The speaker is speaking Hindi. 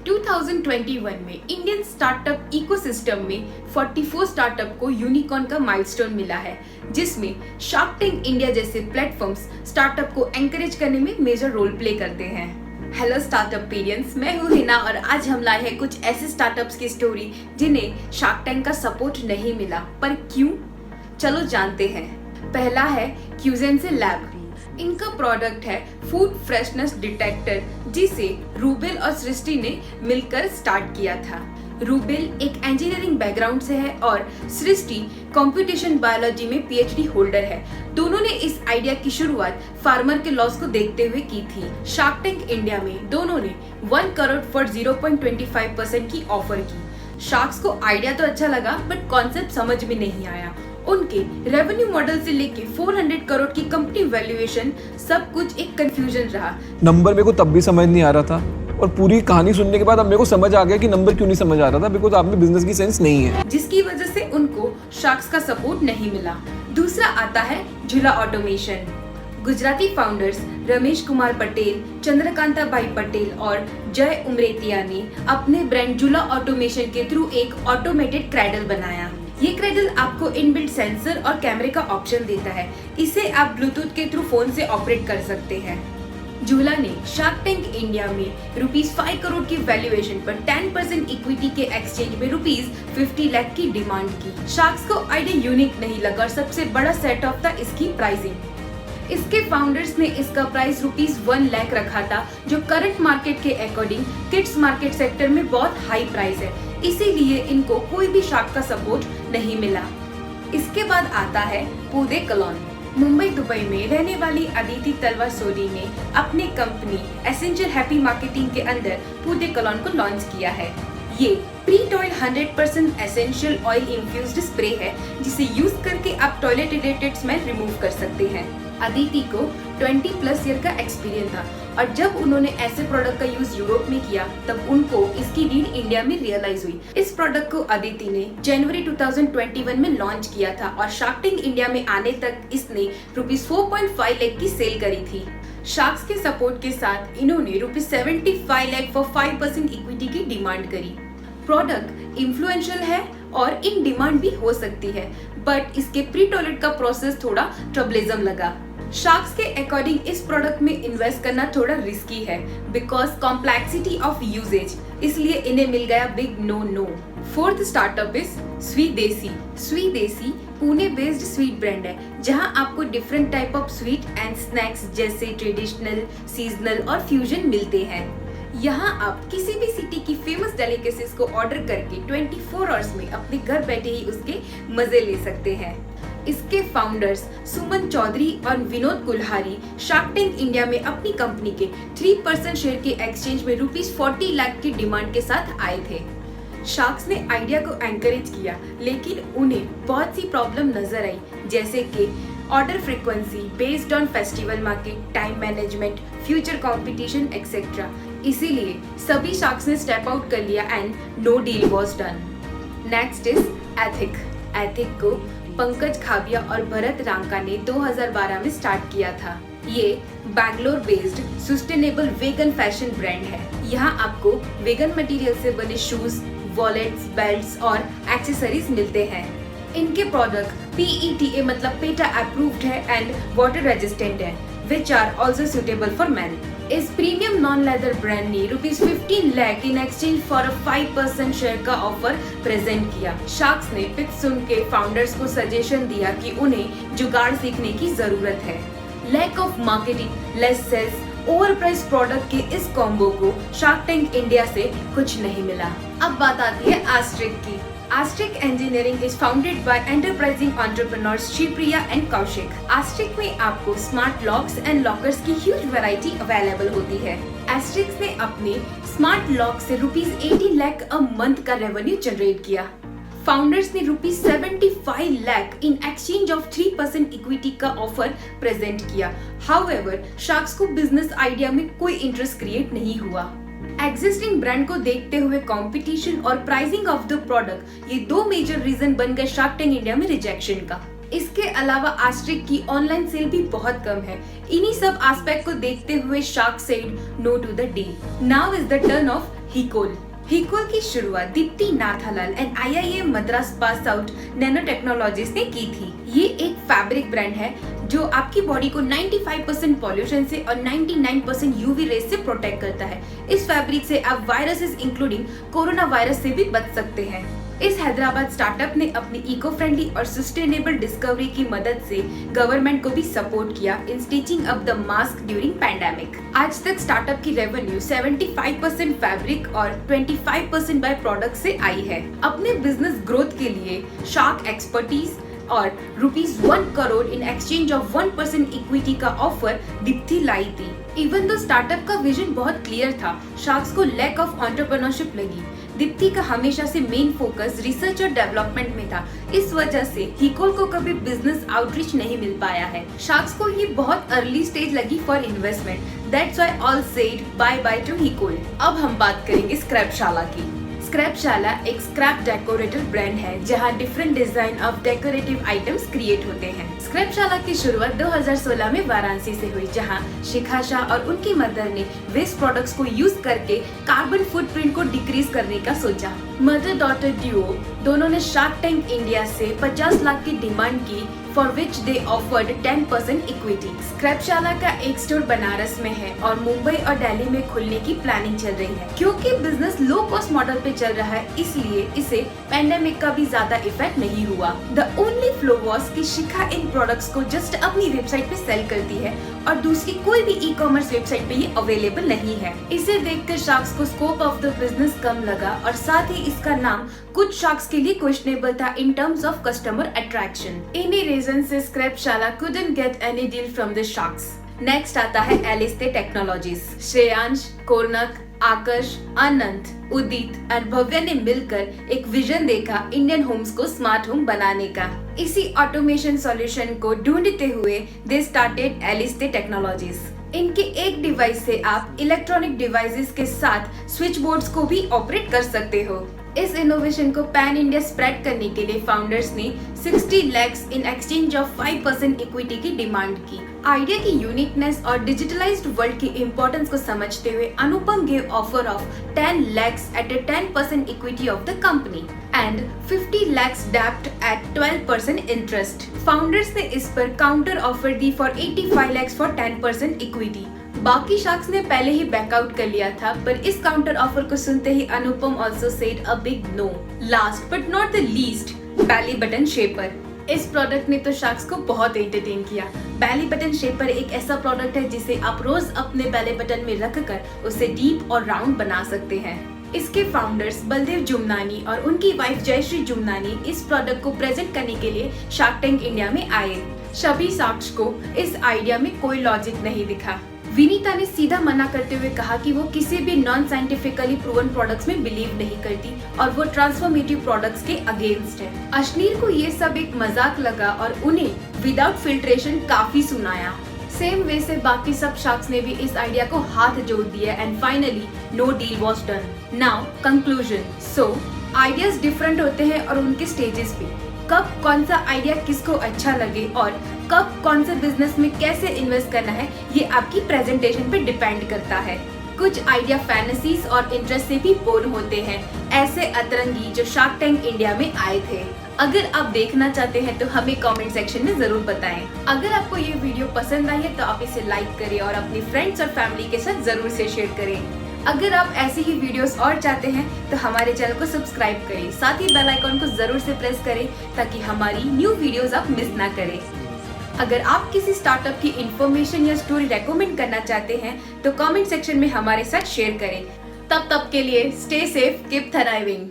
2021 में इंडियन स्टार्टअप इकोसिस्टम में 44 स्टार्टअप को यूनिकॉर्न का माइलस्टोन मिला है, जिसमें शार्क टैंक इंडिया जैसे प्लेटफॉर्म्स स्टार्टअप को एनकरेज करने में मेजर रोल प्ले करते हैं। हेलो स्टार्टअप पेरेंट्स, मैं हूँ हिना और आज हम लाए हैं कुछ ऐसे स्टार्टअप्स की स्टोरी जिन्हें शार्क टैंक का सपोर्ट नहीं मिला, पर क्यों? चलो जानते हैं। पहला है क्यूजेंसी लैब। इनका प्रोडक्ट है फूड फ्रेशनेस डिटेक्टर, जिसे रूबेल और सृष्टि ने मिलकर स्टार्ट किया था। रूबेल एक इंजीनियरिंग बैकग्राउंड से है और सृष्टि कंप्यूटेशन बायोलॉजी में पीएचडी होल्डर है। दोनों ने इस आइडिया की शुरुआत फार्मर के लॉस को देखते हुए की थी। शार्क टैंक इंडिया में दोनों ने 1 करोड़ फॉर 0.25% की ऑफर की। शार्क्स को आइडिया तो अच्छा लगा, बट कॉन्सेप्ट समझ में नहीं आया। उनके रेवेन्यू मॉडल से लेके 400 करोड़ की कंपनी वैल्यूएशन, सब कुछ एक कंफ्यूजन रहा। नंबर मेरे को तब भी समझ नहीं आ रहा था और पूरी कहानी सुनने के बाद अब मेरे को समझ आ गया कि नंबर क्यों नहीं समझ आ रहा था, बिकॉज आप में बिजनेस की सेंस नहीं है, जिसकी वजह से उनको शार्क्स का सपोर्ट नहीं मिला। दूसरा आता है झूला ऑटोमेशन। गुजराती फाउंडर्स रमेश कुमार पटेल, चंद्रकांता भाई पटेल और जय उमरेतिया ने अपने ब्रांड झूला ऑटोमेशन के थ्रू एक ऑटोमेटेड क्रैडल बनाया। ये क्रैडल आपको इनबिल्ट सेंसर और कैमरे का ऑप्शन देता है। इसे आप ब्लूटूथ के थ्रू फोन से ऑपरेट कर सकते हैं। झूला ने शार्क टैंक इंडिया में ₹5 करोड़ की वैल्यूएशन पर 10% इक्विटी के एक्सचेंज में ₹50 लाख की डिमांड की। शार्क्स को आइडिया यूनिक नहीं लगा और सबसे बड़ा सेट ऑफ था इसकी प्राइसिंग। इसके फाउंडर्स ने इसका प्राइस ₹1 लाख रखा था, जो करंट मार्केट के अकॉर्डिंग किड्स मार्केट सेक्टर में बहुत हाई प्राइस है। इसीलिए इनको कोई भी शार्क का सपोर्ट नहीं मिला। इसके बाद आता है पूदे कलोन। मुंबई दुबई में रहने वाली अदिति तलवार सोडी ने अपनी कंपनी एसेंशियल हैप्पी मार्केटिंग के अंदर पूदे कलोन को लॉन्च किया है। ये pre oil 100% essential oil infused spray है, जिसे यूज करके आप टॉयलेट रिलेटेड स्मेल रिमूव कर सकते हैं। अदिति को 20+ ईयर का एक्सपीरियंस था और जब उन्होंने ऐसे प्रोडक्ट का यूज यूरोप में किया, तब उनको इसकी नीड इंडिया में रियलाइज हुई। इस प्रोडक्ट को अदिति ने जनवरी 2021 में लॉन्च किया था और शार्क टैंक इंडिया में आने तक इसने ₹4.5 लाख की सेल करी थी। शार्क्स के सपोर्ट के साथ इन्होंने ₹75 लाख फॉर 5% इक्विटी की डिमांड करी। प्रोडक्ट इन्फ्लुएंशियल है और इन डिमांड भी हो सकती है, बट इसके प्री टॉयलेट का प्रोसेस थोड़ा ट्रबलिज्म लगा। शार्क्स के अकॉर्डिंग इस प्रोडक्ट में इन्वेस्ट करना थोड़ा रिस्की है बिकॉज कॉम्प्लेक्सिटी ऑफ यूजेज, इसलिए इन्हें मिल गया big no. Fourth startup is Sweedesi. Sweedesi Pune based sweet brand है, जहां आपको different type of sweet and snacks जैसे ट्रेडिशनल, सीजनल और फ्यूजन मिलते हैं। यहाँ आप किसी भी सिटी की फेमस डेलिकेसीज को ऑर्डर करके 24 आवर्स में अपने घर बैठे ही उसके मजे ले सकते हैं। इसके फाउंडर्स सुमन चौधरी और Vinod Kulhari shark tank India में अपनी कंपनी के 3% शेयर के एक्सचेंज में ₹40 लाख की डिमांड के साथ आए थे। शार्क्स ने आइडिया को एनकरेज किया, लेकिन उन्हें बहुत सी प्रॉब्लम नजर आई, जैसे कि order frequency based on festival market, time management, future competition etcetera. इसीलिए सभी शार्क्स ने स्टेप आउट कर लिया and no deal was done. Next is Ethic. Ethic को पंकज खाबिया और भरत रांका ने 2012 में स्टार्ट किया था। ये Bangalore based sustainable vegan fashion brand है। यहाँ आपको वेगन मटेरियल से बने शूज, वॉलेट्स, बेल्ट्स और एक्सेसरीज मिलते हैं। इनके प्रोडक्ट PETA मतलब पेटा अप्रूव्ड है एंड वाटर रेजिस्टेंट है, which are also suitable for men। इस प्रीमियम नॉन लेदर ब्रांड ने ₹15 lakh in exchange for 5% share का ऑफर प्रेजेंट किया। शार्क्स ने पिच सुन के फाउंडर्स को सजेशन दिया कि उन्हें जुगाड़ सीखने की जरूरत है। Lack of marketing, less sales, over price product के इस कॉम्बो को शार्क टैंक इंडिया से कुछ नहीं मिला। अब बात आती है आस्ट्रिक की। Astrik Engineering is founded by enterprising entrepreneurs Shipriya and Kaushik। Astrik में आपको स्मार्ट लॉक्स एंड लॉकर्स की ह्यूज वैरायटी अवेलेबल होती है। Astrik ने अपने स्मार्ट लॉक से ₹80 लाख अ मंथ का रेवेन्यू जनरेट किया। फाउंडर्स ने ₹75 lakh in exchange of 3% equity का ऑफर प्रेजेंट किया। हाउएवर शार्क्स को बिजनेस आइडिया में कोई इंटरेस्ट क्रिएट नहीं हुआ। एग्जिस्टिंग ब्रांड को देखते हुए कंपटीशन और प्राइसिंग ऑफ द प्रोडक्ट, ये 2 मेजर रीजन बन गए शार्क टैंक इंडिया में रिजेक्शन का। इसके अलावा आस्ट्रिक की ऑनलाइन सेल भी बहुत कम है। इन्हीं सब एस्पेक्ट को देखते हुए shark said no to the deal. Now is the turn of Hikol. Hikol की शुरुआत Deepti Nathalal and IIM Madras pass out nano technologies ने की थी। ये एक फैब्रिक ब्रांड है जो आपकी बॉडी को 95% पॉल्यूशन से और 99% UV रेज से प्रोटेक्ट करता है। इस फैब्रिक से आप वायरसेस इंक्लूडिंग कोरोना वायरस से भी बच सकते हैं। इस हैदराबाद स्टार्टअप ने अपनी इको फ्रेंडली और सस्टेनेबल डिस्कवरी की मदद से गवर्नमेंट को भी सपोर्ट किया in stitching up the mask during pandemic. आज तक स्टार्टअप की रेवेन्यू 75% फैब्रिक और 25% बाय प्रोडक्ट से आई है। अपने बिजनेस ग्रोथ के लिए शार्क एक्सपर्टीज और ₹1 करोड़ इन एक्सचेंज ऑफ 1% इक्विटी का ऑफर दीप्ति लाई थी। इवन दो स्टार्टअप का विजन बहुत क्लियर था, शार्क्स को लैक ऑफ एंटरप्रेन्योरशिप लगी। दीप्ति का हमेशा से मेन फोकस रिसर्च और डेवलपमेंट में था। इस वजह से हिकोल को कभी बिजनेस आउटरीच नहीं मिल पाया है। शार्क्स को ये बहुत अर्ली स्टेज लगी for investment. That's why all said bye bye to Hikol. अब हम बात करेंगे स्क्रैपशाला की। स्क्रैपशाला एक स्क्रैप डेकोरेटिव ब्रांड है जहां different design of decorative items create होते हैं। स्क्रैपशाला की शुरुआत 2016 में वाराणसी से हुई, जहां शिखा शाह और उनकी मदर ने वेस्ट प्रोडक्ट्स को यूज करके कार्बन फुटप्रिंट को डिक्रीज करने का सोचा। मदर डॉटर ड्यूओ दोनों ने शार्क टैंक इंडिया से 50 लाख की डिमांड की, for which they offered 10% equity. Scrapshala का एक स्टोर बनारस में है और मुंबई और दिल्ली में खुलने की प्लानिंग चल रही है। क्योंकि बिजनेस लो कॉस्ट मॉडल पे चल रहा है, इसलिए इसे पैंडेमिक का भी ज्यादा इफेक्ट नहीं हुआ। द ओनली फ्लो वॉज कि शिखा इन प्रोडक्ट्स को जस्ट अपनी वेबसाइट पे सेल करती है और दूसरी कोई भी ई-कॉमर्स वेबसाइट पे ये अवेलेबल नहीं है। इसे देखकर शार्क्स को स्कोप ऑफ द बिजनेस कम लगा और साथ ही इसका नाम कुछ शार्क्स के लिए क्वेश्चनेबल था in terms of customer attraction. इन्हीं रीजन से स्क्रैपशाला couldn't get any deal from the sharks। Next आता है एलिस्ते टेक्नोलॉजीज। श्रेयांश, कोरनक, आकर्ष, अनंत, उदित और भव्य ने मिलकर एक विजन देखा इंडियन होम्स को स्मार्ट होम बनाने का। इसी ऑटोमेशन सॉल्यूशन को ढूंढते हुए दे स्टार्टेड एलिस्ते टेक्नोलॉजीज। इनके एक डिवाइस से आप इलेक्ट्रॉनिक डिवाइसेस के साथ स्विच बोर्ड्स को भी ऑपरेट कर सकते हो। इस इनोवेशन को पैन इंडिया स्प्रेड करने के लिए फाउंडर्स ने 60 lakhs in exchange of 5% equity की डिमांड की। आइडिया की यूनिकनेस और डिजिटलाइज्ड वर्ल्ड की इम्पोर्टेंस को समझते हुए Anupam gave offer of 10 lakhs at a 10% equity of the company and 50 lakhs डेप्ट एट 12% इंटरेस्ट। फाउंडर्स ने इस पर काउंटर ऑफर दी फॉर 85 lakhs फॉर 10% इक्विटी। बाकी शार्क्स ने पहले ही बैकआउट कर लिया था, पर इस काउंटर ऑफर को सुनते ही Anupam also said a big no. Last but not the least, belly button shaper. इस प्रोडक्ट ने तो शार्क्स को बहुत एंटरटेन किया। बेली बटन शेपर एक ऐसा प्रोडक्ट है जिसे आप रोज अपने बेली बटन में रखकर उसे डीप और राउंड बना सकते हैं। इसके फाउंडर्स बलदेव जुमनानी और उनकी वाइफ जयश्री जुमनानी इस प्रोडक्ट को प्रेजेंट करने के लिए शार्क टैंक इंडिया में आए। सभी शार्क्स को इस आइडिया में कोई लॉजिक नहीं दिखा। विनीता ने सीधा मना करते हुए कहा कि वो किसी भी नॉन साइंटिफिकली प्रूवन प्रोडक्ट्स में बिलीव नहीं करती और वो ट्रांसफॉर्मेटिव प्रोडक्ट्स के अगेंस्ट है। अश्नीर को ये सब एक मजाक लगा और उन्हें विदाउट फिल्ट्रेशन काफी सुनाया। सेम वे से बाकी सब शार्क्स ने भी इस आइडिया को हाथ जोड़ दिया and finally no deal was done. Now conclusion. So ideas different होते हैं और उनके स्टेजेस भी। कब कौन सा आइडिया किसको अच्छा लगे और कब कौन से बिजनेस में कैसे इन्वेस्ट करना है, ये आपकी प्रेजेंटेशन पे डिपेंड करता है। कुछ आइडिया फैंटेसीज और इंटरेस्ट से भी बोर्न होते हैं, ऐसे अतरंगी जो शार्क टैंक इंडिया में आए थे। अगर आप देखना चाहते हैं तो हमें कमेंट सेक्शन में जरूर बताएं। अगर आपको ये वीडियो पसंद आई है तो आप इसे लाइक करें और अपनी फ्रेंड्स और फैमिली के साथ जरूर से शेयर करें। अगर आप ऐसे ही वीडियोस और चाहते हैं तो हमारे चैनल को सब्सक्राइब करें, साथ ही बेल आइकॉन को जरूर से प्रेस करें ताकि हमारी न्यू वीडियोस आप मिस ना करें। अगर आप किसी स्टार्टअप की इंफॉर्मेशन या स्टोरी रेकमेंड करना चाहते हैं तो कमेंट सेक्शन में हमारे साथ शेयर करें। तब के लिए स्टे सेफ, कीप थ्राइविंग।